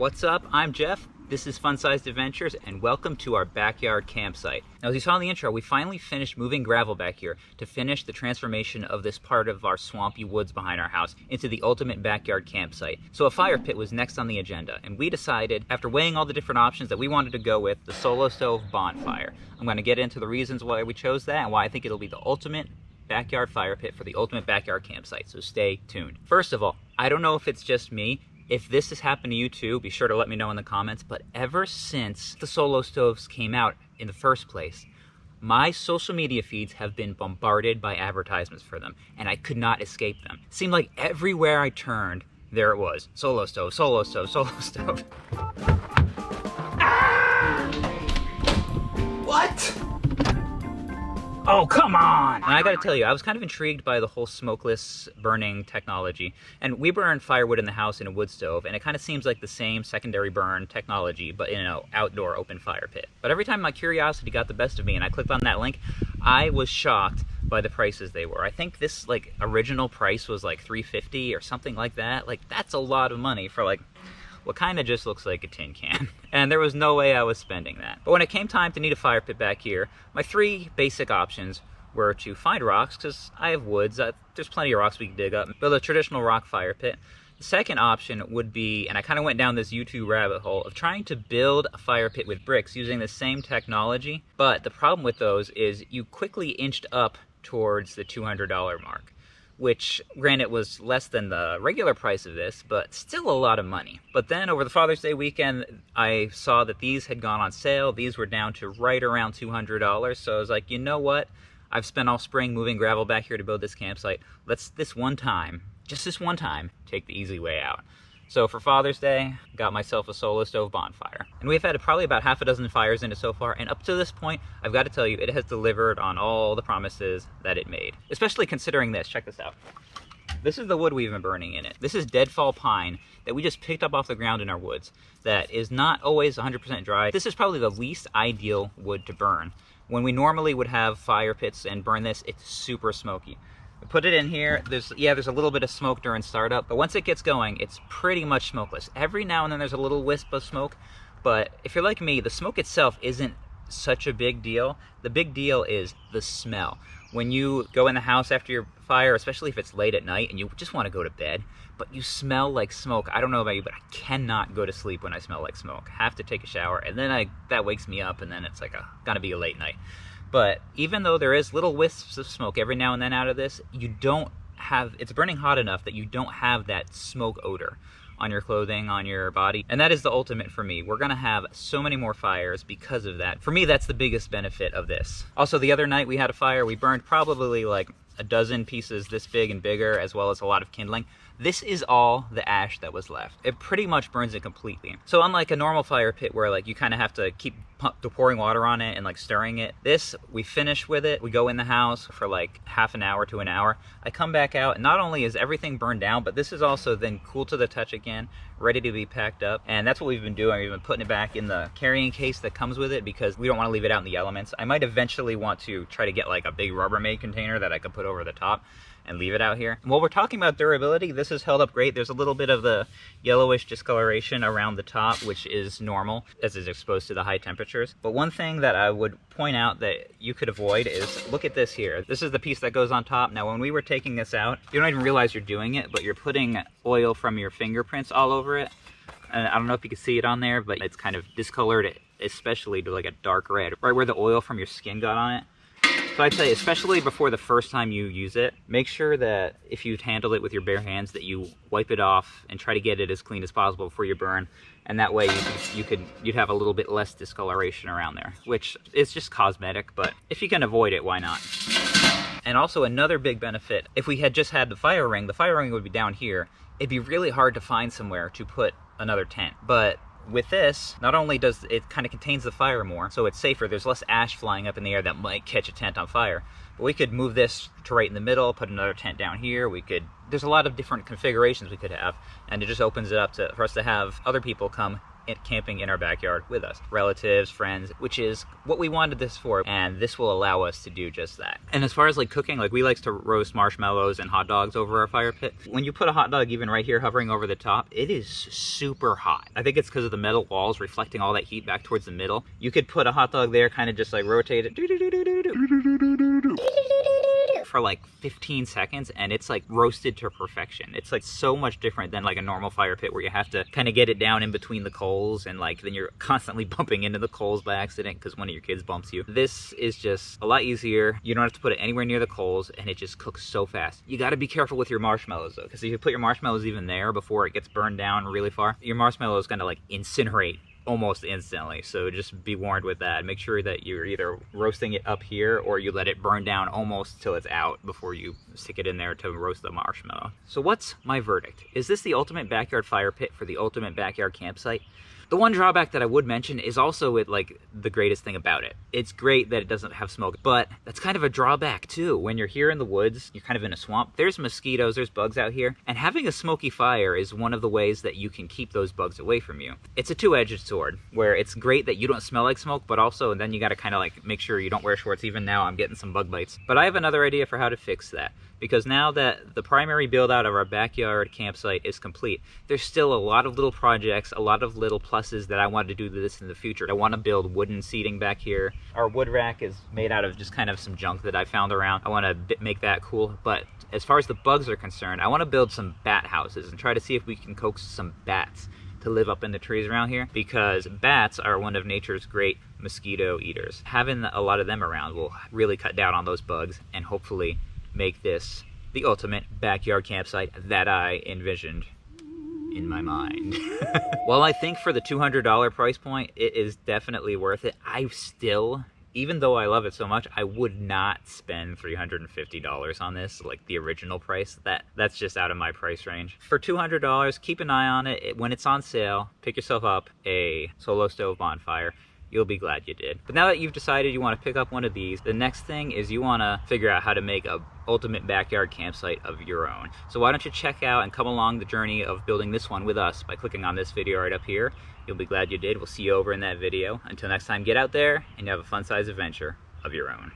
What's up? I'm Jeff. This is Fun Sized Adventures, and welcome to our backyard campsite. Now, as you saw in the intro, we finally finished moving gravel back here to finish the transformation of this part of our swampy woods behind our house into the ultimate backyard campsite. So a fire pit was next on the agenda, and we decided, after weighing all the different options, that we wanted to go with the Solo Stove Bonfire. I'm going to get into the reasons why we chose that and why I think it'll be the ultimate backyard fire pit for the ultimate backyard campsite, so stay tuned. First of all, I don't know if it's just me. If this has happened to you too, be sure to let me know in the comments, but ever since the Solo Stoves came out in the first place, my social media feeds have been bombarded by advertisements for them, and I could not escape them. It seemed like everywhere I turned, there it was. Solo Stove, Solo Stove, Solo Stove. Ah! What? Oh, come on! And I gotta tell you, I was kind of intrigued by the whole smokeless burning technology. And we burn firewood in the house in a wood stove, and it kind of seems like the same secondary burn technology, but in an outdoor open fire pit. But every time my curiosity got the best of me and I clicked on that link, I was shocked by the prices they were. I think this original price was like $350 or something like that. Like, that's a lot of money for what kind of just looks like a tin can. And there was no way I was spending that. But when it came time to need a fire pit back here, my three basic options were to find rocks, because I have woods, there's plenty of rocks we can dig up, build a traditional rock fire pit. The second option would be, and I kind of went down this YouTube rabbit hole, of trying to build a fire pit with bricks using the same technology. But the problem with those is you quickly inched up towards the $200 mark, which granted was less than the regular price of this, but still a lot of money. But then over the Father's Day weekend, I saw that these had gone on sale. These were down to right around $200. So I was like, you know what? I've spent all spring moving gravel back here to build this campsite. Let's just this one time, take the easy way out. So for Father's Day, got myself a Solo Stove Bonfire. And we've had probably about half a dozen fires in it so far, and up to this point, I've got to tell you, it has delivered on all the promises that it made. Especially considering this, check this out. This is the wood we've been burning in it. This is deadfall pine that we just picked up off the ground in our woods that is not always 100% dry. This is probably the least ideal wood to burn. When we normally would have fire pits and burn this, it's super smoky. Put it in here, there's a little bit of smoke during startup, but once it gets going, it's pretty much smokeless. Every now and then there's a little wisp of smoke, but if you're like me, the smoke itself isn't such a big deal. The big deal is the smell. When you go in the house after your fire, especially if it's late at night and you just want to go to bed, but you smell like smoke. I don't know about you, but I cannot go to sleep when I smell like smoke. I have to take a shower, and then that wakes me up, and then it's gonna be a late night. But even though there is little wisps of smoke every now and then out of this, it's burning hot enough that you don't have that smoke odor on your clothing, on your body. And that is the ultimate for me. We're gonna have so many more fires because of that. For me, that's the biggest benefit of this. Also, the other night we had a fire. We burned probably like a dozen pieces this big and bigger, as well as a lot of kindling. This is all the ash that was left. It pretty much burns it completely. So unlike a normal fire pit where you kind of have to keep pouring water on it and stirring it, this, we finish with it, we go in the house for half an hour to an hour. I come back out, and not only is everything burned down, but this is also then cool to the touch again, ready to be packed up. And that's what we've been doing. We've been putting it back in the carrying case that comes with it because we don't want to leave it out in the elements. I might eventually want to try to get a big Rubbermaid container that I could put over the top and leave it out here. And while we're talking about durability, this has held up great. There's a little bit of the yellowish discoloration around the top, which is normal as it's exposed to the high temperatures. But one thing that I would point out that you could avoid is, look at this here. This is the piece that goes on top. Now, when we were taking this out, you don't even realize you're doing it, but you're putting oil from your fingerprints all over it. And I don't know if you can see it on there, but it's kind of discolored, especially to a dark red, right where the oil from your skin got on it. So I'd say, especially before the first time you use it, make sure that if you handle it with your bare hands, that you wipe it off and try to get it as clean as possible before you burn. And that way you'd have a little bit less discoloration around there, which is just cosmetic, but if you can avoid it, why not? And also another big benefit, if we had just had the fire ring would be down here. It'd be really hard to find somewhere to put another tent. But with this, not only does it kind of contains the fire more, so it's safer, there's less ash flying up in the air that might catch a tent on fire, but we could move this to right in the middle, put another tent down here. There's a lot of different configurations we could have, and it just opens it up for us to have other people come camping in our backyard with us. Relatives, friends, which is what we wanted this for, and this will allow us to do just that. And as far as like cooking, like we like to roast marshmallows and hot dogs over our fire pit. When you put a hot dog even right here hovering over the top, it is super hot. I think it's because of the metal walls reflecting all that heat back towards the middle. You could put a hot dog there, kind of just like rotate it for like 15 seconds, and it's like roasted to perfection. It's like so much different than like a normal fire pit where you have to kind of get it down in between the coals, and like then you're constantly bumping into the coals by accident because one of your kids bumps you. This is just a lot easier. You don't have to put it anywhere near the coals, and it just cooks so fast. You got to be careful with your marshmallows though, because if you put your marshmallows even there before it gets burned down really far, your marshmallow is gonna like incinerate almost instantly. So just be warned with that. Make sure that you're either roasting it up here or you let it burn down almost till it's out before you stick it in there to roast the marshmallow. So what's my verdict? Is this the ultimate backyard fire pit for the ultimate backyard campsite? The one drawback that I would mention is also like the greatest thing about it. It's great that it doesn't have smoke, but that's kind of a drawback too. When you're here in the woods, you're kind of in a swamp, there's mosquitoes, there's bugs out here, and having a smoky fire is one of the ways that you can keep those bugs away from you. It's a two-edged sword, where it's great that you don't smell like smoke, but also then you gotta kind of like make sure you don't wear shorts. Even now I'm getting some bug bites. But I have another idea for how to fix that. Because now that the primary build out of our backyard campsite is complete, there's still a lot of little projects, a lot of little pluses that I want to do to this in the future. I want to build wooden seating back here. Our wood rack is made out of just kind of some junk that I found around. I want to make that cool. But as far as the bugs are concerned, I want to build some bat houses and try to see if we can coax some bats to live up in the trees around here, because bats are one of nature's great mosquito eaters. Having a lot of them around will really cut down on those bugs and hopefully make this the ultimate backyard campsite that I envisioned in my mind. Well, I think for the $200 price point, it is definitely worth it. I still, even though I love it so much, I would not spend $350 on this, like the original price. That's just out of my price range. For $200, keep an eye on it. When it's on sale, pick yourself up a Solo Stove Bonfire. You'll be glad you did. But now that you've decided you want to pick up one of these, the next thing is you want to figure out how to make a ultimate backyard campsite of your own. So why don't you check out and come along the journey of building this one with us by clicking on this video right up here. You'll be glad you did. We'll see you over in that video. Until next time, get out there and have a fun-sized adventure of your own.